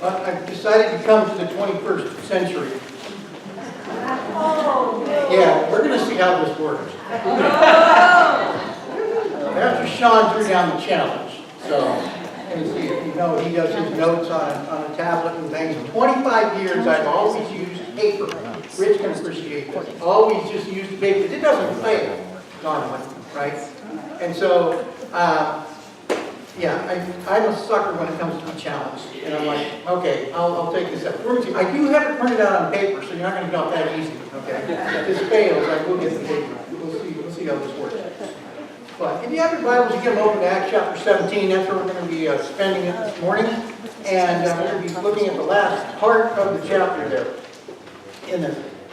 I've decided to come to the 21st century. Yeah, we're going to see how this works. Pastor Sean threw down the challenge. So, and see if you know, he does his notes on a tablet and things. In 25 years, I've always used paper. Rich can appreciate this. Always just used paper. It doesn't fail, normally, right? And so, yeah, I'm a sucker when it comes to a challenge. And I'm like, okay, I'll take this up. I do have it printed out on paper, so you're not going to get that easy, okay? If this fails, I will get the paper. We'll see how this works. But if you have your Bibles, you get them open to Acts chapter 17. That's where we're going to be spending it this morning. And we're going to be looking at the last part of the chapter there.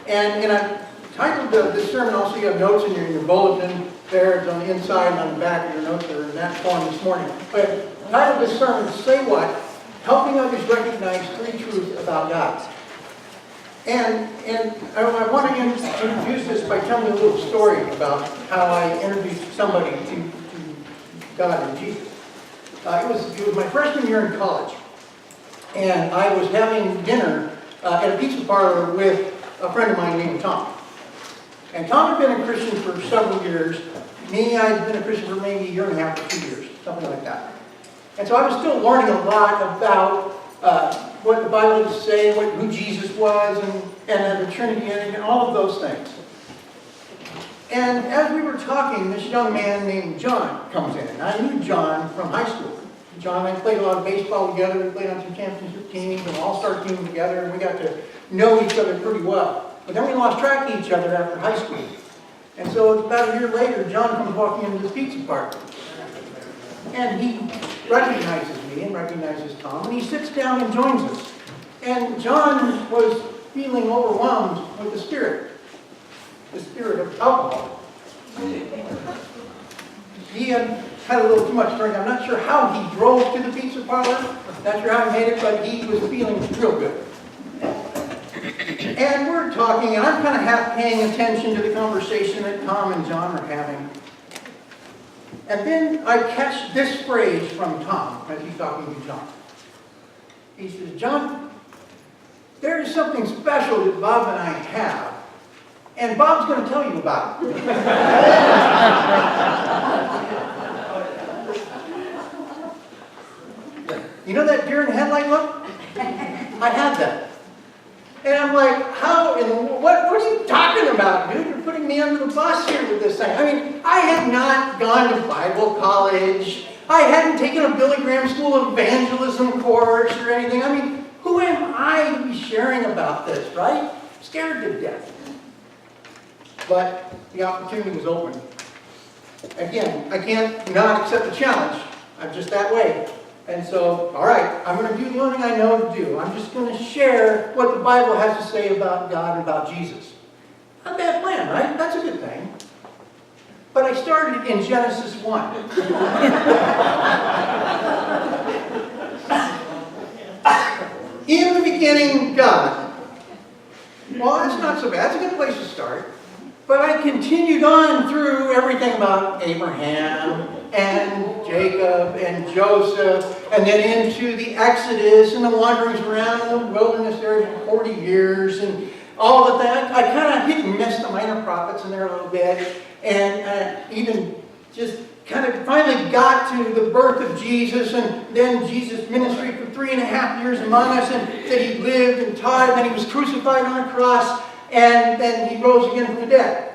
And I titled this sermon, also you have notes in your bulletin there. It's on the inside and on the back of your notes that are in that form this morning. But I titled this sermon, Say What? Helping Others Recognize Three Truths About God. And I want to introduce this by telling you a little story about how I introduced somebody to God and Jesus. It was my freshman year in college. And I was having dinner at a pizza parlor with a friend of mine named Tom. And Tom had been a Christian for several years. Me, I'd been a Christian for maybe a year and a half or 2 years, something like that. And so I was still learning a lot about what the Bible would say, who Jesus was, and the Trinity, and all of those things. And as we were talking, this young man named John comes in. And I knew John from high school. John and I played a lot of baseball together. We played on some championship teams, an all-star team together, and we got to know each other pretty well. But then we lost track of each other after high school. And so it's about a year later, John comes walking into this pizza party. And he recognizes me and recognizes Tom, and he sits down and joins us. And John was feeling overwhelmed with the spirit of alcohol. He had a little too much drink. I'm not sure how he drove to the pizza parlor. Not sure how he made it, but he was feeling real good. And we're talking, and I'm kind of half paying attention to the conversation that Tom and John are having. And then I catch this phrase from Tom as he's talking to John. He says, John, there is something special that Bob and I have, and Bob's going to tell you about it. You know that deer in the headlight look? I had that. And I'm like, what are you talking about, dude? You're putting me under the bus here with this thing. I mean, I had not gone to Bible college. I hadn't taken a Billy Graham School of Evangelism course or anything. I mean, who am I to be sharing about this, right? Scared to death. But the opportunity was open. Again, I can't not accept the challenge. I'm just that way. And so, all right, I'm going to do the only thing I know to do. I'm just going to share what the Bible has to say about God and about Jesus. Not a bad plan, right? That's a good thing. But I started in Genesis 1. In the beginning, God. Well, that's not so bad. That's a good place to start. But I continued on through everything about Abraham and Jacob and Joseph, and then into the Exodus and the wanderings around in the wilderness there for 40 years and all of that. I kind of hit and missed the minor prophets in there a little bit, and even just kind of finally got to the birth of Jesus, and then Jesus' ministry for 3.5 years among us, and that he lived and taught, and then he was crucified on a cross, and then he rose again from the dead.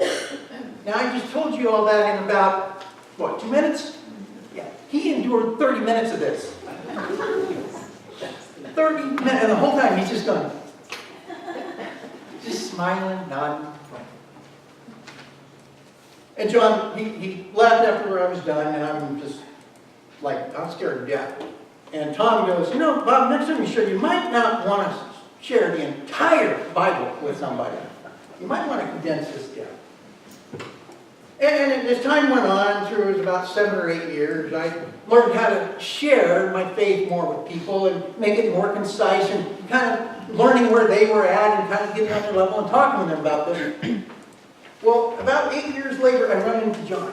Now, I just told you all that in about, 2 minutes? Yeah. He endured 30 minutes of this. 30 minutes, and the whole time he's just going, just smiling, nodding. And John, he left after I was done, and I'm just like, I'm scared to death. And Tom goes, Bob, next time you share, you might not want to share the entire Bible with somebody. You might want to condense this down. And as time went on, through it was about 7 or 8 years, I learned how to share my faith more with people and make it more concise and kind of learning where they were at and kind of getting on their level and talking with them about this. Well, about 8 years later, I run into John.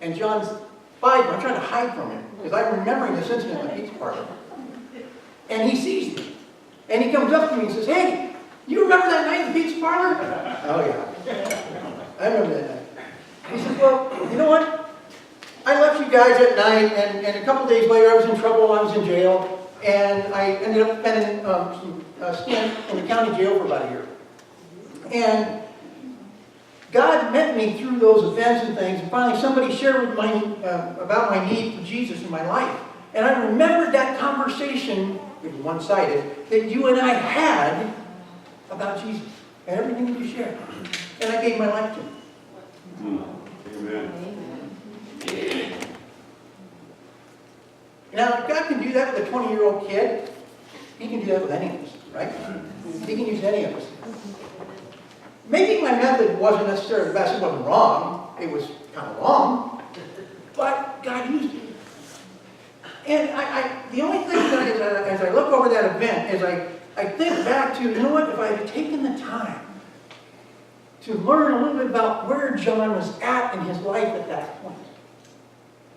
And John's 5. I'm trying to hide from him because I'm remembering this incident in the pizza parlor. and he sees me. And he comes up to me and says, "Hey, you remember that night in the pizza parlor?" "Oh, yeah. I remember that night." He says, "Well, you know what? I left you guys at night, and a couple days later I was in trouble. I was in jail, and I ended up spending some stint in the county jail for about a year. And God met me through those events and things, and finally somebody shared with about my need for Jesus in my life. And I remembered that conversation, it was one-sided, that you and I had about Jesus and everything that you shared. And I gave my life to him." Amen. Now, if God can do that with a 20-year-old kid, he can do that with any of us, right? He can use any of us. Maybe my method wasn't necessarily the best. It wasn't wrong. It was kind of wrong. But God used it. And the only thing that as I look over that event, is I think back to, you know what, if I had taken the time to learn a little bit about where John was at in his life at that point.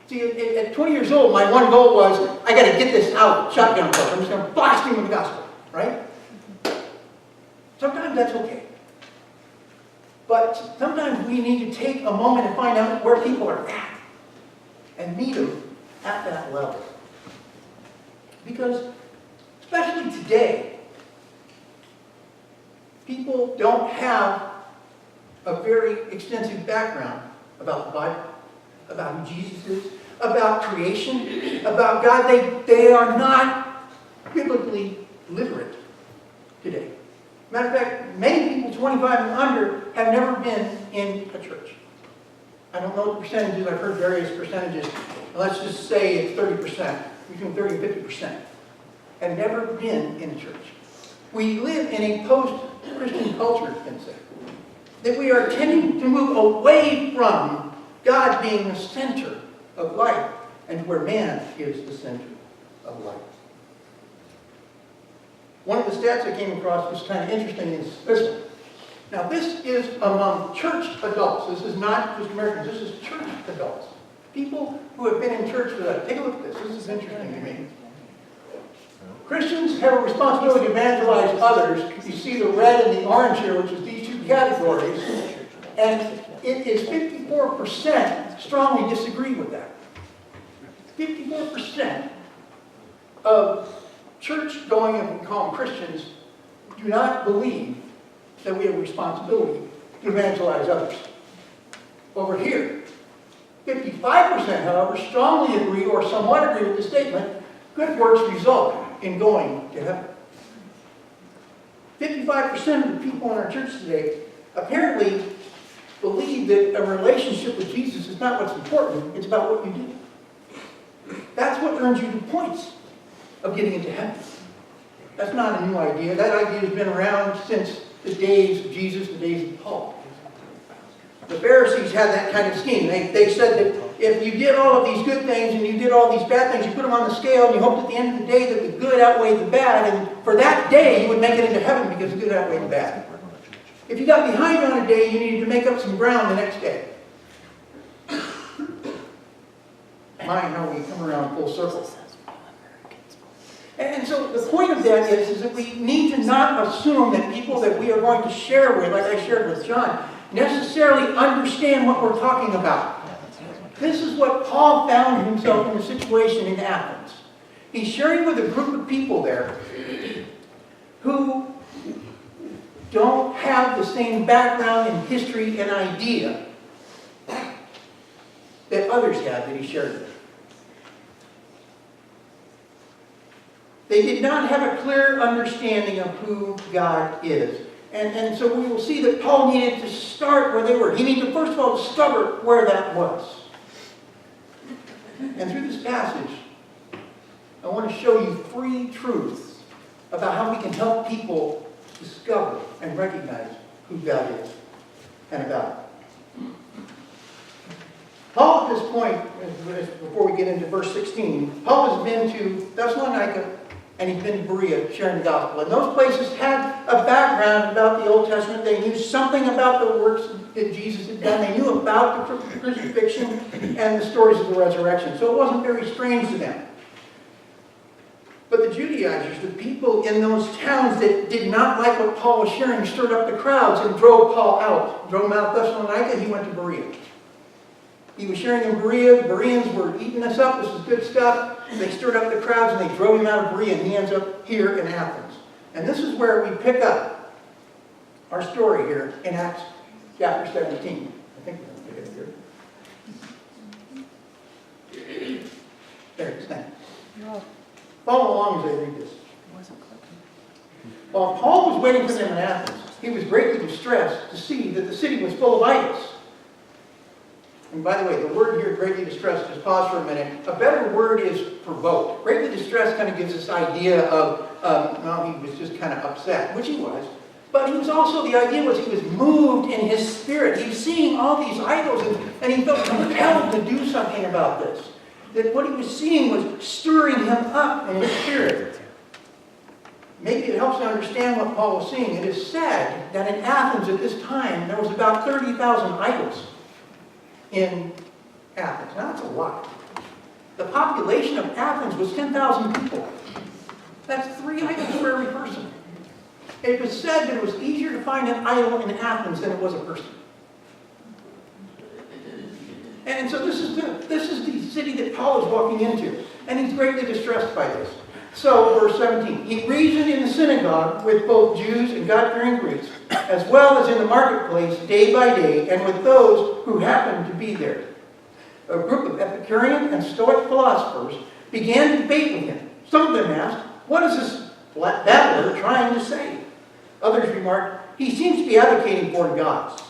See, at 20 years old, my one goal was, I got to get this out, shotgun approach. I'm just going to blast him with the gospel, right? Sometimes that's okay. But sometimes we need to take a moment and find out where people are at and meet them at that level. Because, especially today, people don't have a very extensive background about the Bible, about who Jesus is, about creation, about God. They are not biblically literate today. Matter of fact, many people 25 and under have never been in a church. I don't know the percentages. I've heard various percentages. Let's just say it's 30%, between 30 and 50%, have never been in a church. We live in a post-Christian culture, it's been said, that we are tending to move away from God being the center of life and where man is the center of life. One of the stats I came across was kind of interesting is this one. Now this is among church adults. This is not just Americans. This is church adults. People who have been in church for that. Take a look at this. This is interesting to me. Christians have a responsibility to evangelize others. You see the red and the orange here, which is these two categories. And it is 54% strongly disagree with that. 54% of church-going, and we call them Christians, do not believe that we have a responsibility to evangelize others. Over here, 55%, however, strongly agree or somewhat agree with the statement, good works result in going to heaven. 55% of the people in our church today apparently believe that a relationship with Jesus is not what's important, it's about what you do. That's what earns you the points of getting into heaven. That's not a new idea. That idea has been around since the days of Jesus, the days of Paul. The Pharisees had that kind of scheme. They said that if you did all of these good things and you did all these bad things, you put them on the scale and you hoped at the end of the day that the good outweighed the bad, and for that day you would make it into heaven because the good outweighed the bad. If you got behind on a day, you needed to make up some ground the next day. Mind how we come around full circle. And so the point of that is that we need to not assume that people that we are going to share with, like I shared with John, necessarily understand what we're talking about. This is what Paul found himself in a situation in Athens. He's sharing with a group of people there who don't have the same background and history and idea that others had that he shared with. They did not have a clear understanding of who God is. And so we will see that Paul needed to start where they were. He needed to first of all discover where that was. And through this passage, I want to show you 3 truths about how we can help people discover and recognize who God is and about it. Paul, at this point, before we get into verse 16, Paul has been to Thessalonica and he's been to Berea sharing the gospel. And those places had a background about the Old Testament. They knew something about the works that Jesus had done. They knew about the crucifixion and the stories of the resurrection. So it wasn't very strange to them. But the Judaizers, the people in those towns that did not like what Paul was sharing, stirred up the crowds and drove Paul out. Drove him out of Thessalonica, he went to Berea. He was sharing in Berea. The Bereans were eating us up. This was good stuff. They stirred up the crowds and they drove him out of Berea, and he ends up here in Athens. And this is where we pick up our story here in Acts chapter 17. I think we're going to pick it here. There it is. Thank you. Follow along as I read this. While Paul was waiting for them in Athens, he was greatly distressed to see that the city was full of idols. And by the way, the word here, greatly distressed, just pause for a minute. A better word is provoked. Greatly distressed kind of gives this idea of, well, he was just kind of upset, which he was. But he was also, the idea was he was moved in his spirit. He was seeing all these idols, and he felt compelled to do something about this. That what he was seeing was stirring him up in his spirit. Maybe it helps to understand what Paul was seeing. It is said that in Athens at this time, there was about 30,000 idols in Athens. Now, that's a lot. The population of Athens was 10,000 people. That's 3 idols for every person. It was said that it was easier to find an idol in Athens than it was a person. And so this is the city that Paul is walking into. And he's greatly distressed by this. So, verse 17. He reasoned in the synagogue with both Jews and God-fearing Greeks, as well as in the marketplace day by day, and with those who happened to be there. A group of Epicurean and Stoic philosophers began to debate with him. Some of them asked, "What is this babbler trying to say?" Others remarked, "He seems to be advocating foreign gods."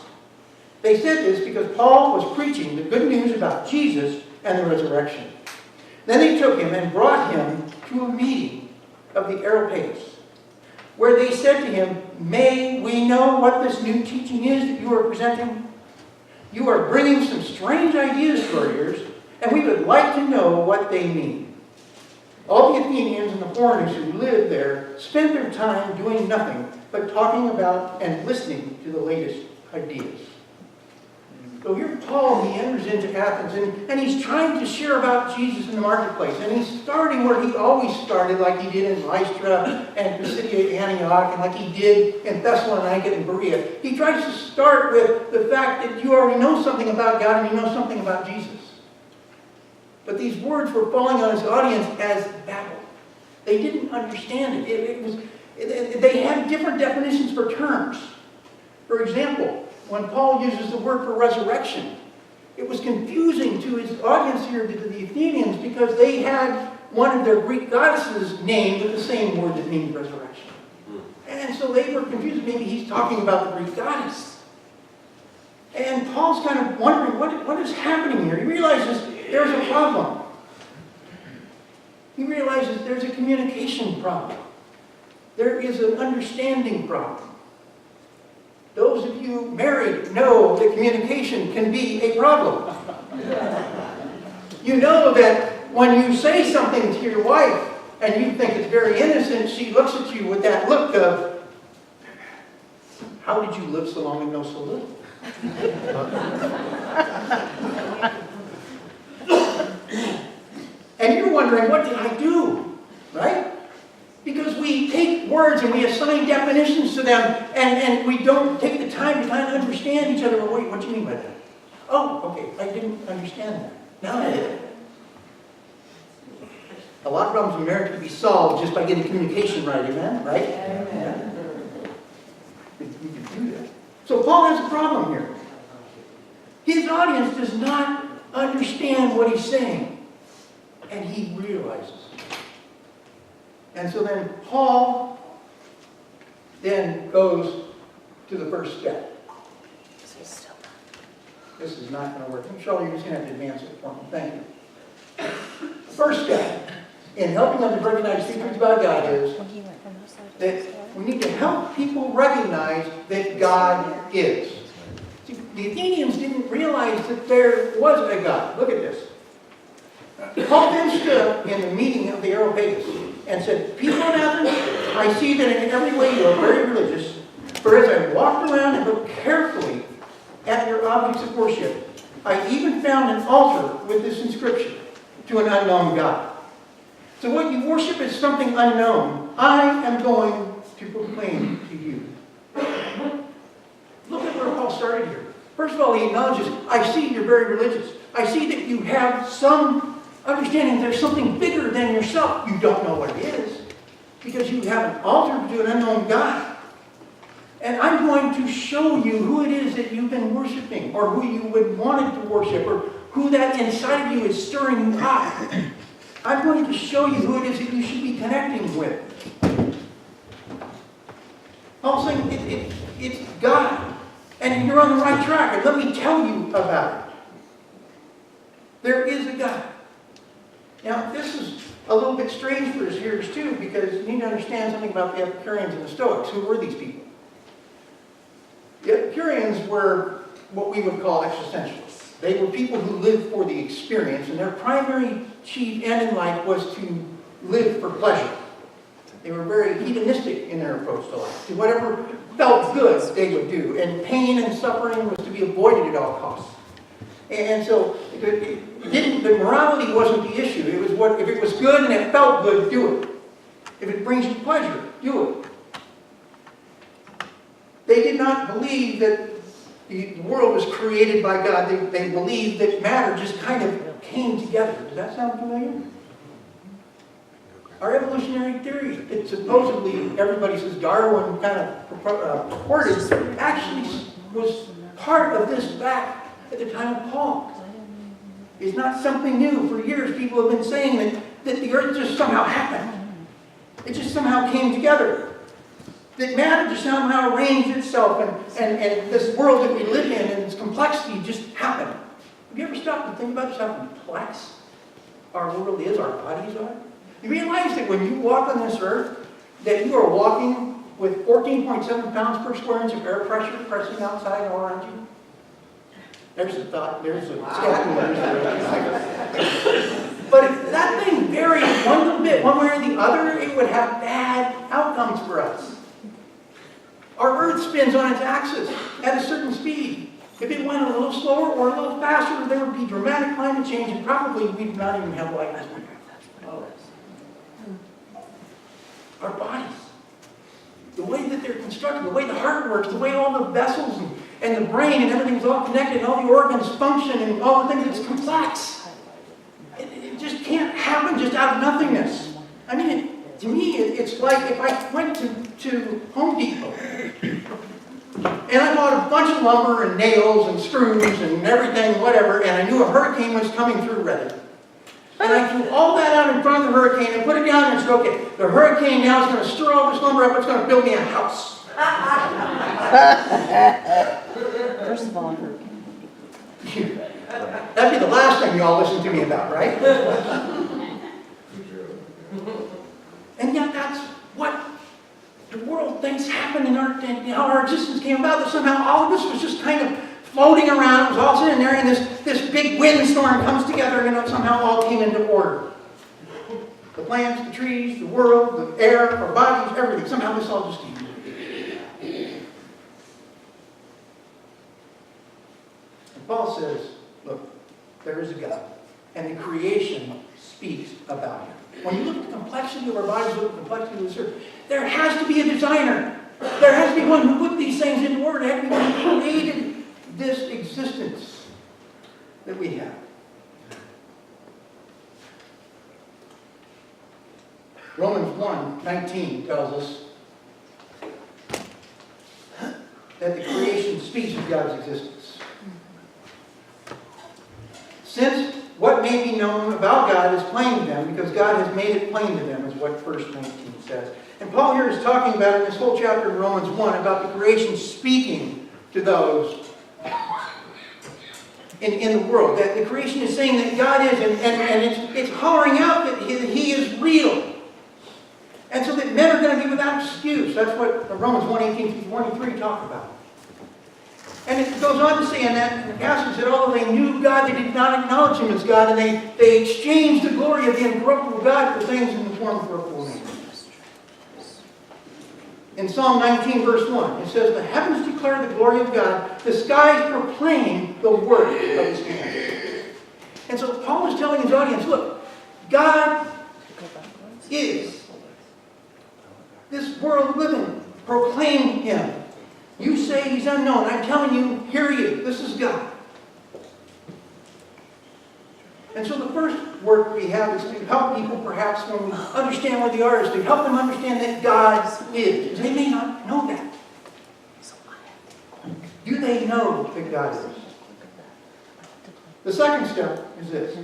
They said this because Paul was preaching the good news about Jesus and the resurrection. Then they took him and brought him to a meeting of the Areopagus, where they said to him, "May we know what this new teaching is that you are presenting? You are bringing some strange ideas to our ears, and we would like to know what they mean." All the Athenians and the foreigners who lived there spent their time doing nothing but talking about and listening to the latest ideas. So here Paul, he enters into Athens, and he's trying to share about Jesus in the marketplace. And he's starting where he always started, like he did in Lystra and Pisidia, Antioch, and like he did in Thessalonica and Berea. He tries to start with the fact that you already know something about God and you know something about Jesus. But these words were falling on his audience as babble. They didn't understand it. They had different definitions for terms. For example, when Paul uses the word for resurrection, it was confusing to his audience here, to the Athenians, because they had one of their Greek goddesses named with the same word that means resurrection. And so they were confused. Maybe he's talking about the Greek goddess. And Paul's kind of wondering, what is happening here? He realizes there's a problem. He realizes there's a communication problem. There is an understanding problem. Those of you married know that communication can be a problem. You know that when you say something to your wife and you think it's very innocent, she looks at you with that look of, "How did you live so long and know so little?" And you're wondering, what did I do? Right? Because we take words and we assign definitions to them, and we don't take the time to kind of understand each other. Well, wait, what do you mean by that? Oh, okay, I didn't understand that. Now I did. A lot of problems in marriage can be solved just by getting communication right, amen? Right? Amen. We can do that. So Paul has a problem here. His audience does not understand what he's saying, and he realizes. And so then Paul then goes to the first step. This is not going to work. Shirley, you're just going to have to advance it for me. Thank you. First step in helping them to recognize truths about God is that we need to help people recognize that God is. See, the Athenians didn't realize that there was a God. Look at this. Paul then stood in the meeting of the Areopagus and said, "People in Athens, I see that in every way you are very religious. For as I walked around and looked carefully at your objects of worship, I even found an altar with this inscription, to an unknown God. So what you worship is something unknown. I am going to proclaim to you. Look at where Paul started here. First of all, he acknowledges, I see you're very religious. I see that you have some understanding there's something bigger than yourself. You don't know what it is because you have an altar to an unknown God. And I'm going to show you who it is that you've been worshiping, or who you would want to worship, or who that inside of you is stirring you up. I'm going to show you who it is that you should be connecting with. Paul's saying it's God. And you're on the right track. And let me tell you about it. There is a God. Now, this is a little bit strange for his hearers too, because you need to understand something about the Epicureans and the Stoics. Who were these people? The Epicureans were what we would call existentialists. They were people who lived for the experience, and their primary chief end in life was to live for pleasure. They were very hedonistic in their approach to life. To whatever felt good, they would do. And pain and suffering was to be avoided at all costs. And so, the morality wasn't the issue. It was what, if it was good and it felt good, do it. If it brings you pleasure, do it. They did not believe that the world was created by God. They believed that matter just kind of came together. Does that sound familiar? Our evolutionary theory, that supposedly everybody says Darwin kind of purported, actually was part of this back at the time of Paul. It's not something new. For years, people have been saying that the earth just somehow happened. It just somehow came together. That matter just somehow arranged itself, and this world that we live in and its complexity just happened. Have you ever stopped to think about just how complex our world is, our bodies are? You realize that when you walk on this earth, that you are walking with 14.7 pounds per square inch of air pressure pressing outside all around you? There's a thought, there's a stat. But if that thing varied one little bit, one way or the other, it would have bad outcomes for us. Our earth spins on its axis at a certain speed. If it went a little slower or a little faster, there would be dramatic climate change, and probably we'd not even have life as we have. Our bodies, the way that they're constructed, the way the heart works, the way all the vessels and the brain and everything's all connected, and all the organs function, and all the things, it's complex. It just can't happen just out of nothingness. I mean, to me, it's like if I went to Home Depot and I bought a bunch of lumber and nails and screws and everything, whatever, and I knew a hurricane was coming through Redding. And I threw all that out in front of the hurricane and put it down and said, okay, the hurricane now is going to stir all this lumber up, it's going to build me a house. First of all, hurricane. That'd be the last thing you all listen to me about, right? And yet that's what the world thinks happened in how our existence came about, that somehow all of this was just kind of floating around. It was all sitting there, and this big windstorm comes together, and it somehow all came into order. The plants, the trees, the world, the air, our bodies, everything. Somehow this all just came. And Paul says, look, there is a God, and the creation speaks about him. When you look at the complexity of our bodies, look at the complexity of this earth, there has to be a designer. There has to be one who put these things into order. There has to be one who created this existence that we have. Romans 1:19 tells us that the creation speaks of God's existence. Since what may be known about God is plain to them, because God has made it plain to them, is what verse 19 says. And Paul here is talking about, in this whole chapter in Romans 1, about the creation speaking to those in the world. That the creation is saying that God is, and it's hollering out that He is real. And so that men are going to be without excuse. That's what Romans 1:18-23 talk about. And it goes on to say in that passage that although they knew God, they did not acknowledge Him as God, and they exchanged the glory of the incorruptible God for things in the form of corruptible nature. In Psalm 19, verse 1, it says, the heavens declare the glory of God, the skies proclaim the work of His hands. And so Paul is telling his audience, look, God this world we live in. Proclaim him. You say he's unknown. I'm telling you, here he is. This is God. And so the first work we have is to help people, perhaps when we understand where they are, is to help them understand that God is. They may not know that. Do they know that God is? The second step is this.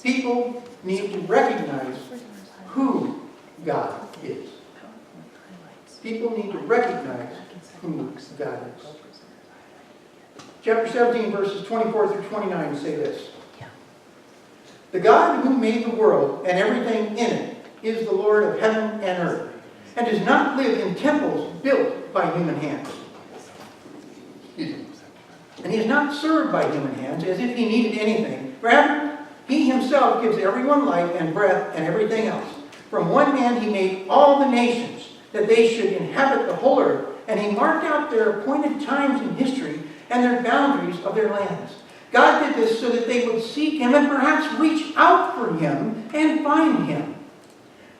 People need to recognize who God is. People need to recognize who God is. Chapter 17, verses 24 through 29 say this. The God who made the world and everything in it is the Lord of heaven and earth, and does not live in temples built by human hands. And he is not served by human hands as if he needed anything. Rather, he himself gives everyone life and breath and everything else. From one man he made all the nations, that they should inhabit the whole earth, and he marked out their appointed times in history and their boundaries of their lands. God did this so that they would seek him and perhaps reach out for him and find him,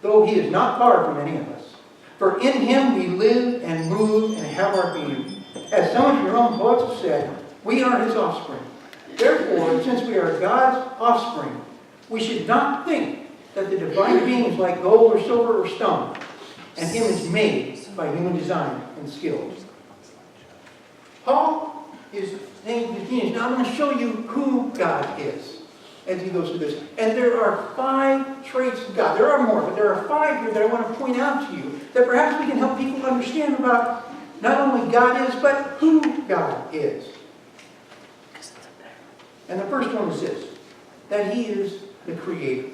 though he is not far from any of us. For in him we live and move and have our being. As some of your own poets have said, we are his offspring. Therefore, since we are God's offspring, we should not think that the divine being is like gold or silver or stone, an image made by human design and skill. Paul is saying to the now I'm going to show you who God is as he goes through this. And there are 5 traits of God. There are more, but there are 5 here that I want to point out to you that perhaps we can help people understand about not only God is, but who God is. And the first one is this, that he is the creator.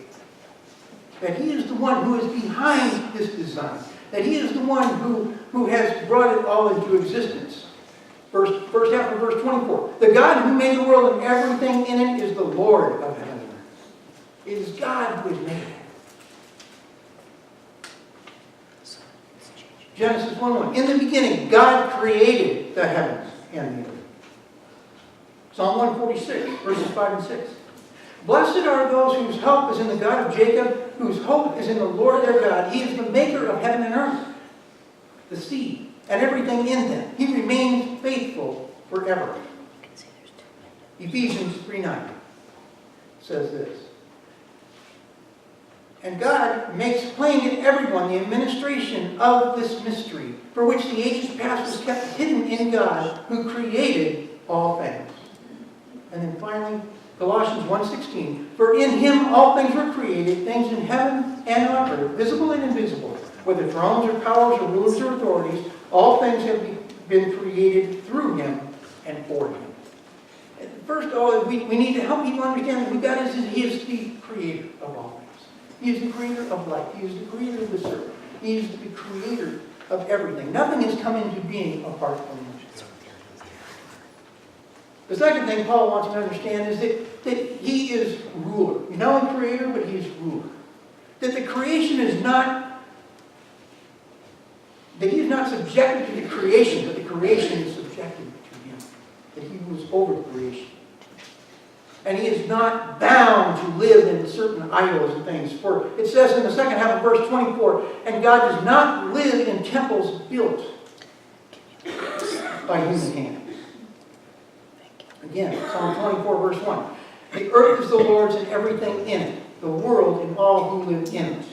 That he is the one who is behind this design. That he is the one who has brought it all into existence. First half of verse 24. The God who made the world and everything in it is the Lord of heaven and earth. It is God who has made it. Genesis 1:1. In the beginning, God created the heavens and the earth. Psalm 146, verses 5 and 6. Blessed are those whose help is in the God of Jacob, whose hope is in the Lord their God. He is the maker of heaven and earth, the sea, and everything in them. He remains faithful forever. Ephesians 3:9 says this. And God makes plain to everyone the administration of this mystery, for which the ages past was kept hidden in God, who created all things. And then finally, Colossians 1:16, for in him all things were created, things in heaven and on earth, visible and invisible, whether thrones or powers or rulers or authorities, all things have been created through him and for him. And first of all, we need to help people understand that God is, he is the creator of all things. He is the creator of life. He is the creator of this earth. He is the creator of everything. Nothing has come into being apart from him. The second thing Paul wants to understand is that he is ruler. He's not only creator, but he is ruler. That the creation is not, that he is not subjected to the creation, but the creation is subjected to him. That he was over the creation. And he is not bound to live in certain idols and things. For it says in the second half of verse 24, and God does not live in temples built by human hands. Again, Psalm 24, verse 1. The earth is the Lord's and everything in it, the world and all who live in it.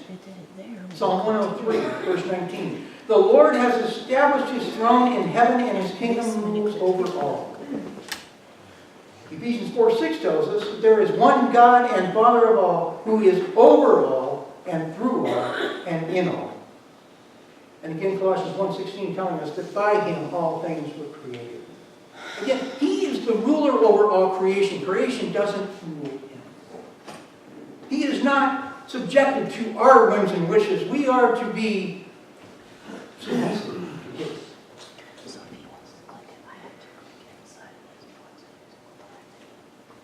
Psalm 103, verse 19. The Lord has established his throne in heaven, and his kingdom rules over all. Ephesians 4:6 tells us that there is one God and Father of all, who is over all and through all and in all. And again, Colossians 1:16 telling us that by him all things were created. Again, he is the ruler over all creation. Creation doesn't rule him. He is not subjected to our whims and wishes. We are to be submissive to his.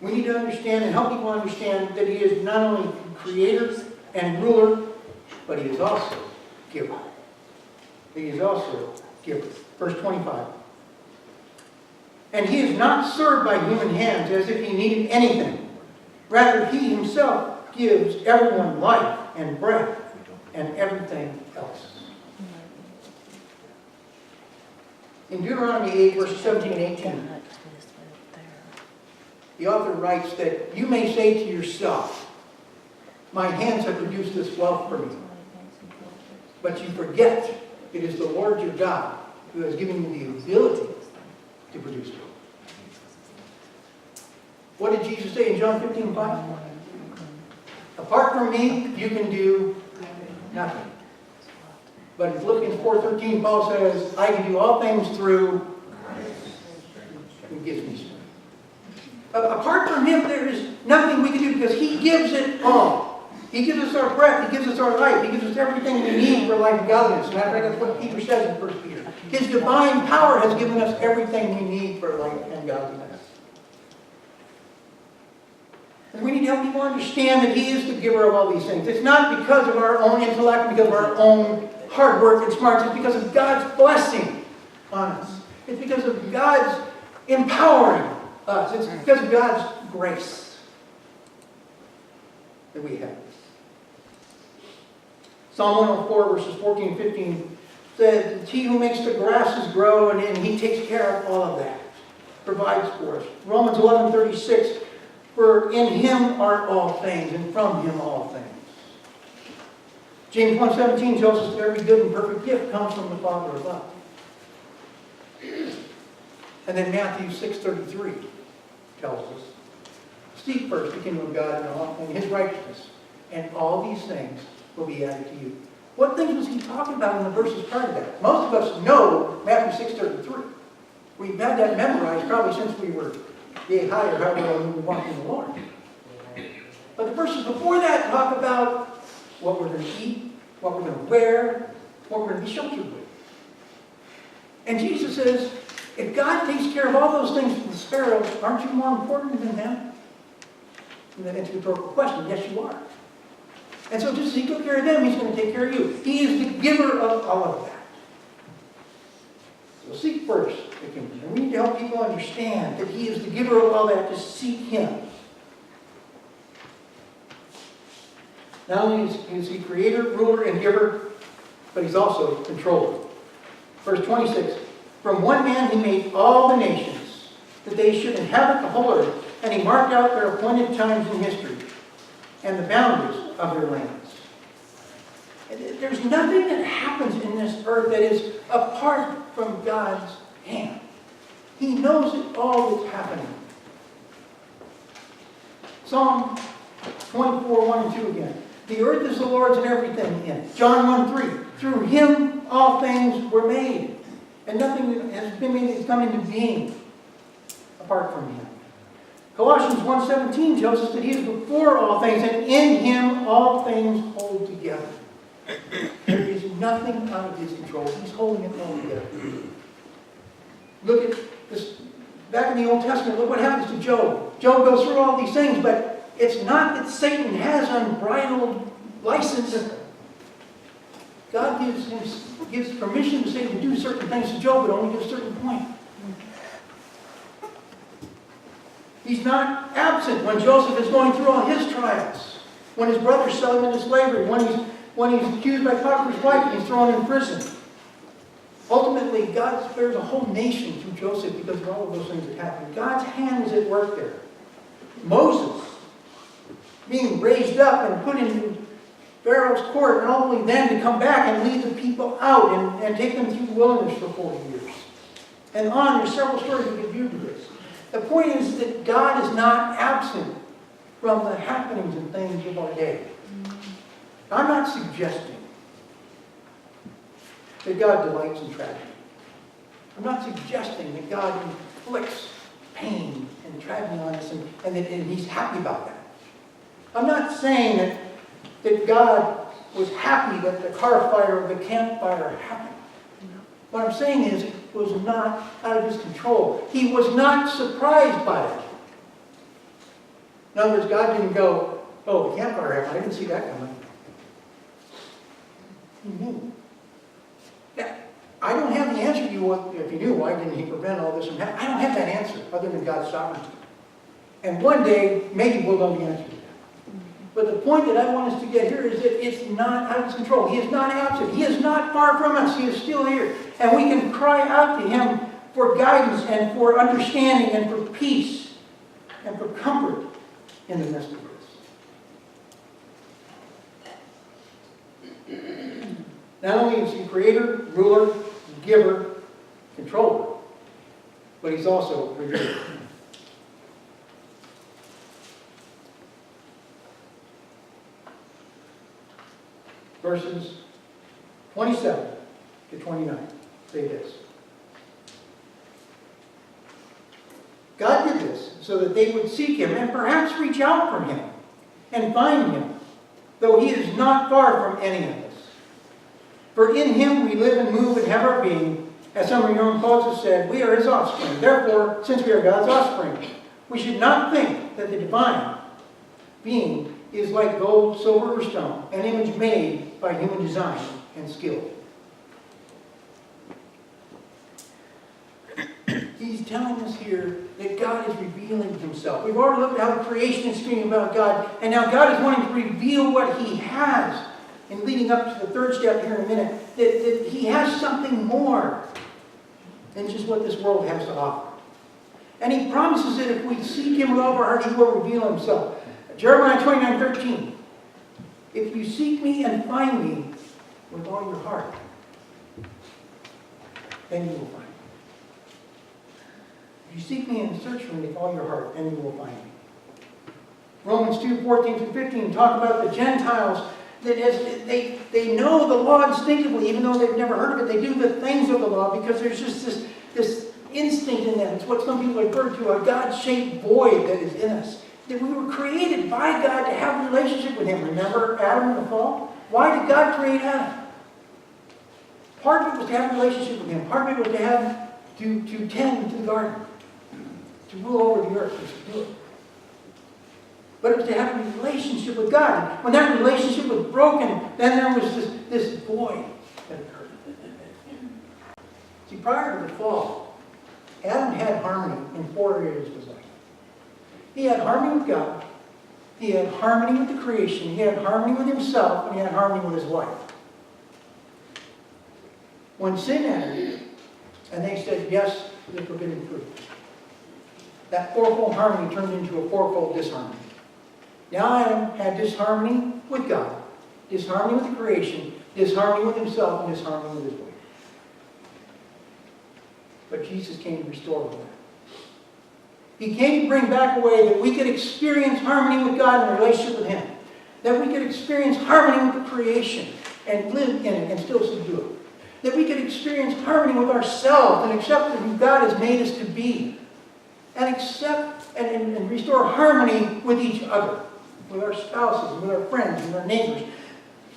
We need to understand and help people understand that he is not only creator and ruler, but he is also giver. He is also giver. Verse 25. And he is not served by human hands as if he needed anything. Rather, he himself gives everyone life and breath and everything In Deuteronomy 8, verses 17 and 18, the author writes that you may say to yourself, my hands have produced this wealth for me. But you forget it is the Lord your God who has given you the ability to produce wealth. What did Jesus say in John 15:5? Apart from me, you can do nothing. But in Philippians 4:13, Paul says, I can do all things through who gives me strength. Apart from Him, there is nothing we can do because He gives it all. He gives us our breath. He gives us our life. He gives us everything we need for life and godliness. And I think that's what Peter says in 1 Peter. His divine power has given us everything we need for life and godliness. And we need to help people understand that He is the giver of all these things. It's not because of our own intellect, because of our own hard work and smarts. It's because of God's blessing on us. It's because of God's empowering us. It's because of God's grace that we have. Psalm 104, verses 14 and 15 says, it's He who makes the grasses grow, and He takes care of all of that. Provides for us. Romans 11:36, for in Him are all things, and from Him all things. James 1:17 tells us that every good and perfect gift comes from the Father above. And then Matthew 6:33 tells us, seek first the kingdom of God and His righteousness, and all these things will be added to you. What things was He talking about in the verses prior to that? Most of us know Matthew 6:33. We've had that memorized probably since we were yay high or however long we were walking the Lord. But the verses before that talk about what we're going to eat, what we're going to wear, what we're going to be sheltered with. And Jesus says, if God takes care of all those things for the sparrows, aren't you more important than them? And then it's a rhetorical question. Yes, you are. And so just as He took care of them, He's going to take care of you. He is the giver of all of that. So seek first the kingdom. And we need to help people understand that He is the giver of all that, to seek Him. Not only is He creator, ruler, and giver, but He's also controller. Verse 26, from one man He made all the nations, that they should inhabit the whole earth, and He marked out their appointed times in history, and the boundaries of their lands. There's nothing that happens in this earth that is apart from God's hand. He knows it all that's happening. Psalm 24, 1 and 2 again. The earth is the Lord's and everything in it. John 1:3. Through Him all things were made, and nothing has been made that's come into being apart from Him. Colossians 1:17 tells us that He is before all things, and in Him all things hold together. There is nothing out of His control. He's holding it all together. Look at this. Back in the Old Testament, look what happens to Job. Job goes through all these things, but it's not that Satan has unbridled license. God gives permission to Satan to do certain things to Job, but only to a certain point. He's not absent when Joseph is going through all his trials. When his brothers sell him into slavery. When he's accused by Potiphar's wife and he's thrown in prison. Ultimately, God spares a whole nation through Joseph because of all of those things that happened. God's hand is at work there. Moses being raised up and put into Pharaoh's court, and only then to come back and lead the people out and take them through the wilderness for 40 years. And on, there's several stories we could view to this. The point is that God is not absent from the happenings and things of our day. I'm not suggesting that God delights in tragedy. I'm not suggesting that God inflicts pain and tragedy on us and He's happy about that. I'm not saying that God was happy that the car fire or the campfire happened. What I'm saying is it was not out of His control. He was not surprised by it. In other words, God didn't go, oh, the campfire happened. I didn't see that coming. He knew. Now, I don't have the answer to you. If you knew, why didn't He prevent all this from happening? I don't have that answer other than God's sovereignty. And one day, maybe we'll know the answer to that. But the point that I want us to get here is that it's not out of control. He is not absent. He is not far from us. He is still here. And we can cry out to Him for guidance and for understanding and for peace and for comfort in the midst of this. Not only is He creator, ruler, giver, controller, but He's also revealer. Verses 27 to 29 say this. God did this so that they would seek Him and perhaps reach out for Him and find Him, though He is not far from any of us. For in Him we live and move and have our being. As some of your own poets have said, we are His offspring. Therefore, since we are God's offspring, we should not think that the divine being is like gold, silver, or stone, an image made by human design and skill. He's telling us here that God is revealing Himself. We've already looked at how the creation is speaking about God, and now God is wanting to reveal what He has. And leading up to the third step here in a minute, that He has something more than just what this world has to offer. And He promises that if we seek Him with all of our heart, He will reveal Himself. Jeremiah 29:13. If you seek Me and find Me with all your heart, then you will find Me. If you seek Me and search for Me with all your heart, then you will find Me. Romans 2:14-15 talk about the Gentiles that as they know the law instinctively, even though they've never heard of it, they do the things of the law because there's just this instinct in them. It's what some people refer to a God-shaped void that is in us. That we were created by God to have a relationship with Him. Remember Adam and the fall? Why did God create Adam? Part of it was to have a relationship with Him. Part of it was to have to tend to the garden, to rule over the earth, to do it. But it was to have a relationship with God. When that relationship was broken, then there was this void that occurred. See, prior to the fall, Adam had harmony in 4 areas of his life. He had harmony with God. He had harmony with the creation. He had harmony with himself. And he had harmony with his wife. When sin entered, and they said yes to the forbidden fruit, that fourfold harmony turned into a fourfold disharmony. Now Adam had disharmony with God, disharmony with the creation, disharmony with himself, and disharmony with his wife. But Jesus came to restore all that. He came to bring back a way that we could experience harmony with God in a relationship with Him. That we could experience harmony with the creation and live in it and still subdue it. That we could experience harmony with ourselves and accept who God has made us to be. And accept and restore harmony with each other. With our spouses, with our friends, and our neighbors.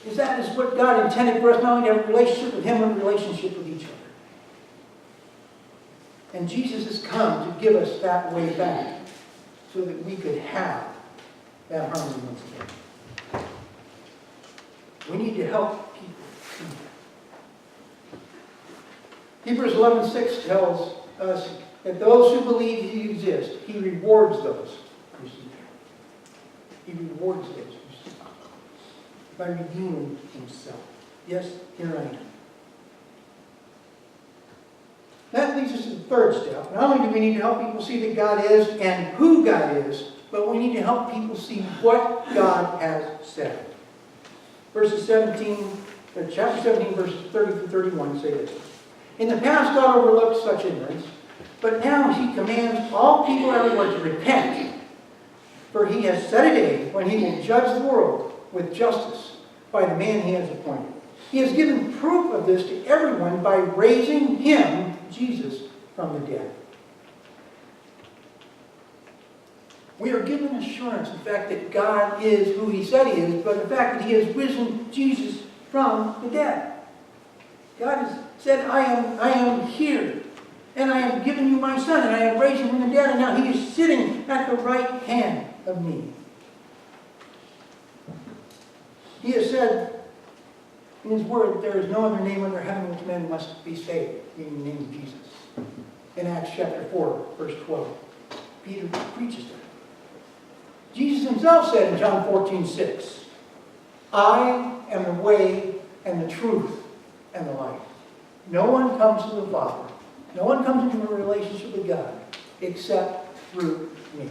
Because that is what God intended for us, not only to have a relationship with Him, but a relationship with each other. And Jesus has come to give us that way back so that we could have that harmony once again. We need to help people see that. Hebrews 11:6 tells us that those who believe He exists, He rewards those who seek Him. He rewards those who seek Him by redeeming Himself. Yes, here I am. That leads us to the third step. Not only do we need to help people see that God is and who God is, but we need to help people see what God has said. Chapter 17, verses 30-31 say this. In the past, God overlooked such ignorance, but now He commands all people everywhere to repent. For He has set a day when He will judge the world with justice by the man He has appointed. He has given proof of this to everyone by raising Him, Jesus, from the dead. We are given assurance, in fact, that God is who He said He is, but the fact that He has risen Jesus from the dead. God has said, I am here, and I have given you my Son, and I have raised Him from the dead, and now He is sitting at the right hand of me. He has said in His Word that there is no other name under heaven which men must be saved, in the name of Jesus. In Acts chapter 4, verse 12, Peter preaches that. Jesus himself said in John 14:6, I am the way and the truth and the life. No one comes to the Father, no one comes into a relationship with God except through me.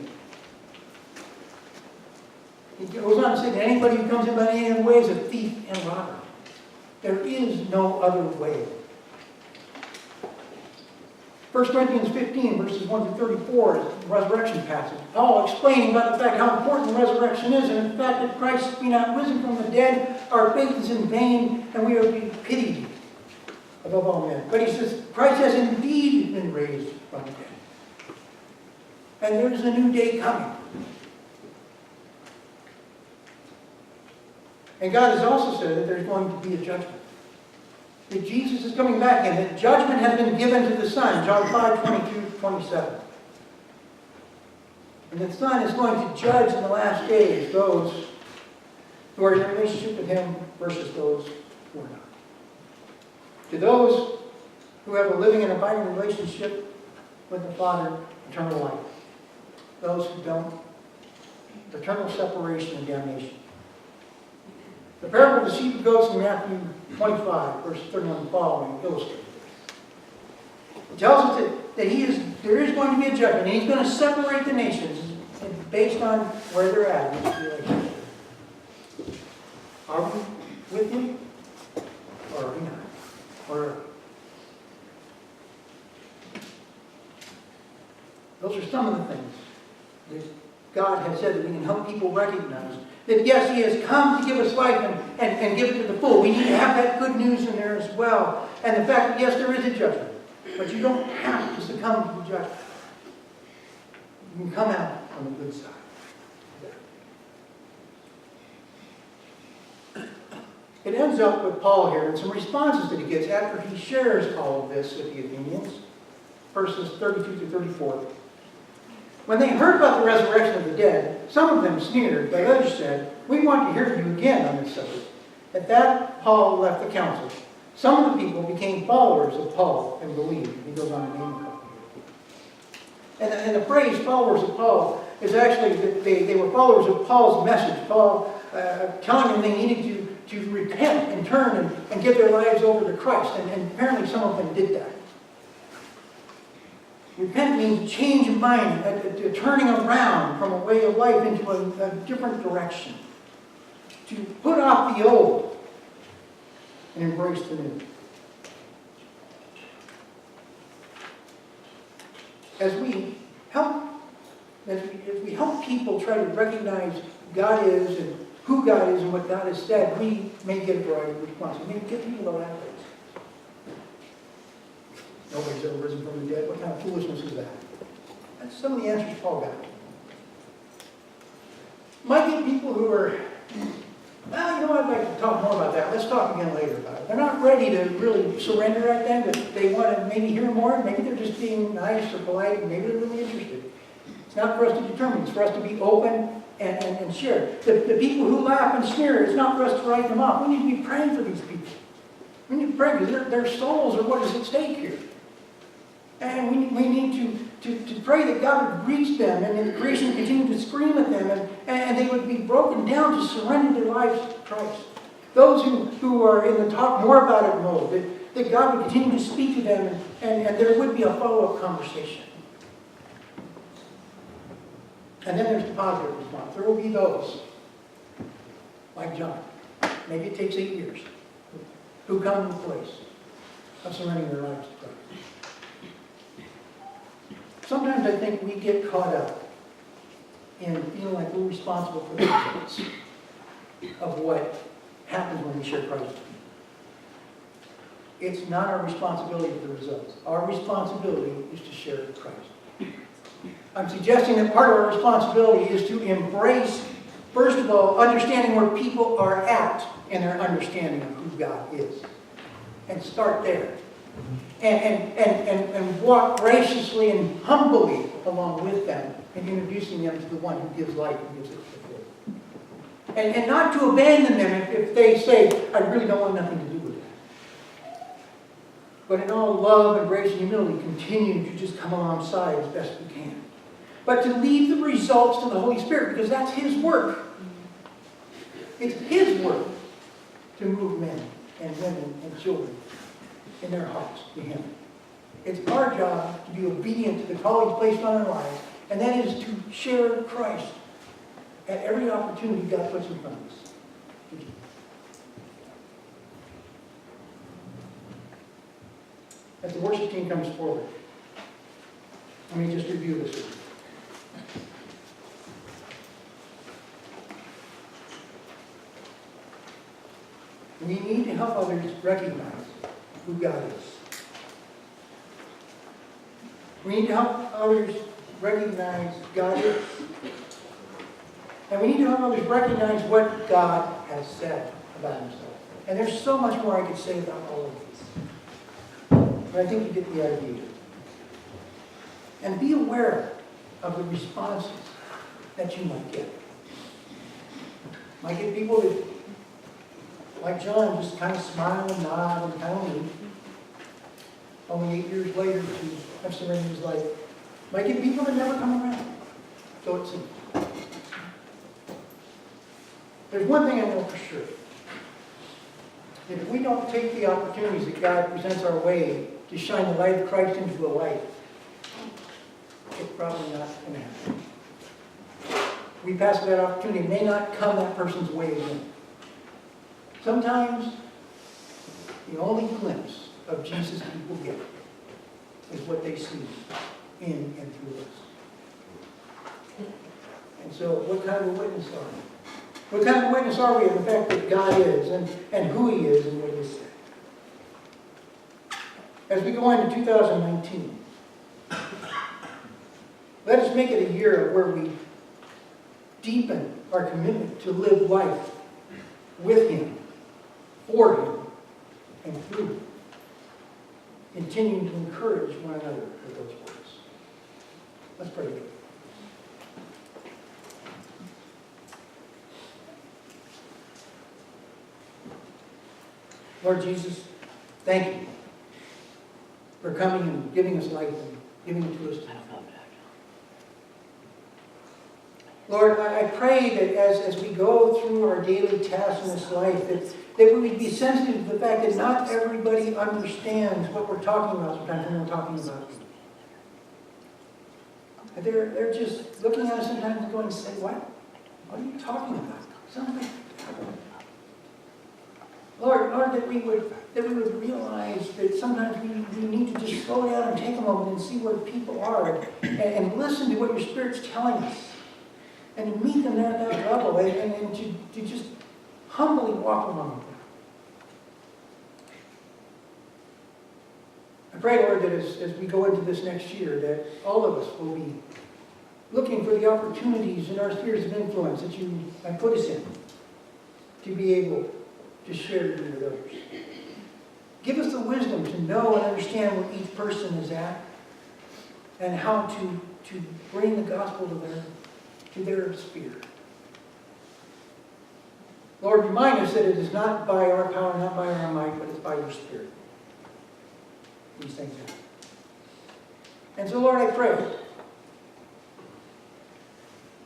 He goes on to say that anybody who comes in by any other way is a thief and robber. There is no other way. 1 Corinthians 15, verses 1 to 34 is the resurrection passage. Paul explaining about the fact how important resurrection is, and the fact that Christ be not risen from the dead, our faith is in vain, and we are to be pitied above all men. But he says, Christ has indeed been raised from the dead. And there's a new day coming. And God has also said that there's going to be a judgment. That Jesus is coming back and that judgment has been given to the Son, John 5:22-27. And the Son is going to judge in the last days those who are in a relationship with Him versus those who are not. To those who have a living and abiding relationship with the Father, eternal life. Those who don't, eternal separation and damnation. The parable of the sheep and goats in Matthew 25, verse 31 and following illustrates this. It tells us that there is going to be a judgment, and He's going to separate the nations based on where they're at in this relationship. Are we with Him, or are we not? Or those are some of the things that God has said that we can help people recognize. That yes, He has come to give us life and give it to the full. We need to have that good news in there as well. And the fact that yes, there is a judgment. But you don't have to succumb to the judgment. You can come out on the good side. It ends up with Paul here and some responses that he gets after he shares all of this with the Athenians. Verses 32-34. When they heard about the resurrection of the dead, some of them sneered, but others said, we want to hear you again on this subject. At that, Paul left the council. Some of the people became followers of Paul and believed. He goes on to name a couple here. And the phrase followers of Paul is actually that they were followers of Paul's message. Paul telling them they needed to repent and turn and give their lives over to Christ. And apparently some of them did that. Repent means change of mind, a turning around from a way of life into a different direction. To put off the old and embrace the new. As we help people try to recognize God is and who God is and what God has said, we may get a variety of responses. We may get people to laugh at us. Nobody's ever risen from the dead. What kind of foolishness is that? That's some of the answers Paul got. Might get people who are, well, I'd like to talk more about that. Let's talk again later about it. They're not ready to really surrender right then, but they want to maybe hear more. Maybe they're just being nice or polite, and maybe they're really interested. It's not for us to determine. It's for us to be open and share. The people who laugh and sneer, it's not for us to write them off. We need to be praying for these people. We need to pray because their souls are what is at stake here. And we need to pray that God would reach them and that creation would continue to scream at them and they would be broken down to surrender their lives to Christ. Those who are in the talk more about it mode, that God would continue to speak to them and there would be a follow-up conversation. And then there's the positive response. There will be those, like John, maybe it takes 8 years, who come to the place of surrendering their lives to Christ. Sometimes I think we get caught up in feeling like we're responsible for the results of what happens when we share Christ with people. It's not our responsibility for the results. Our responsibility is to share Christ. I'm suggesting that part of our responsibility is to embrace, first of all, understanding where people are at in their understanding of who God is. And start there. And walk graciously and humbly along with them in introducing them to the one who gives life and gives it to the and not to abandon them if they say, I really don't want nothing to do with that. But in all love and grace and humility, continue to just come alongside as best we can. but to leave the results to the Holy Spirit, because that's His work. It's His work to move men and women and children in their hearts to Him. It's our job to be obedient to the call He's placed on our lives, and that is to share Christ at every opportunity God puts in front of us. As the worship team comes forward, let me just review this with you. We need to help others recognize who God is. We need to help others recognize God is. And we need to help others recognize what God has said about Himself. And there's so much more I could say about all of these. But I think you get the idea. And be aware of the responses that you might get. Might get people that, like John, just kind of smile and nod and kind of leave. Only 8 years later to have surrendered his life. Might get people that never come around. So it seems. There's one thing I know for sure. That if we don't take the opportunities that God presents our way to shine the light of Christ into a life, it's probably not going to happen. We pass that opportunity. It may not come that person's way again. Sometimes the only glimpse of Jesus people get is what they see in and through us. And so what kind of witness are we? What kind of witness are we of the fact that God is and who He is and what He said? As we go into 2019, let us make it a year where we deepen our commitment to live life with Him, for Him, and through Him. Continuing to encourage one another with those words. Let's pray together. Lord Jesus, thank you for coming and giving us life and giving it to us today. Lord, I pray that as we go through our daily tasks in this life, that we would be sensitive to the fact that not everybody understands what we're talking about sometimes when we're talking about you. They're just looking at us sometimes and going, say, what are you talking about? Something. Lord, that we would realize that sometimes we need to just slow down and take a moment and see where people are and listen to what your Spirit's telling us. And to meet them there at that level and to just humbly walk along with them. I pray, Lord, that as we go into this next year, that all of us will be looking for the opportunities in our spheres of influence that you have put us in to be able to share you with others. Give us the wisdom to know and understand where each person is at and how to bring the gospel to their sphere. Lord, remind us that it is not by our power, not by our might, but it's by your Spirit. These things happen. And so, Lord, I pray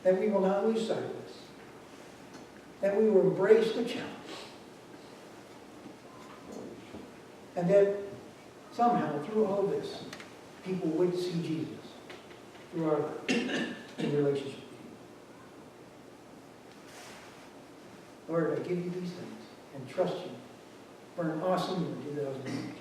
that we will not lose sight of this, that we will embrace the challenge, and that somehow, through all this, people would see Jesus through our life in relationship. Lord, I give you these things and trust you for an awesome year in 2019.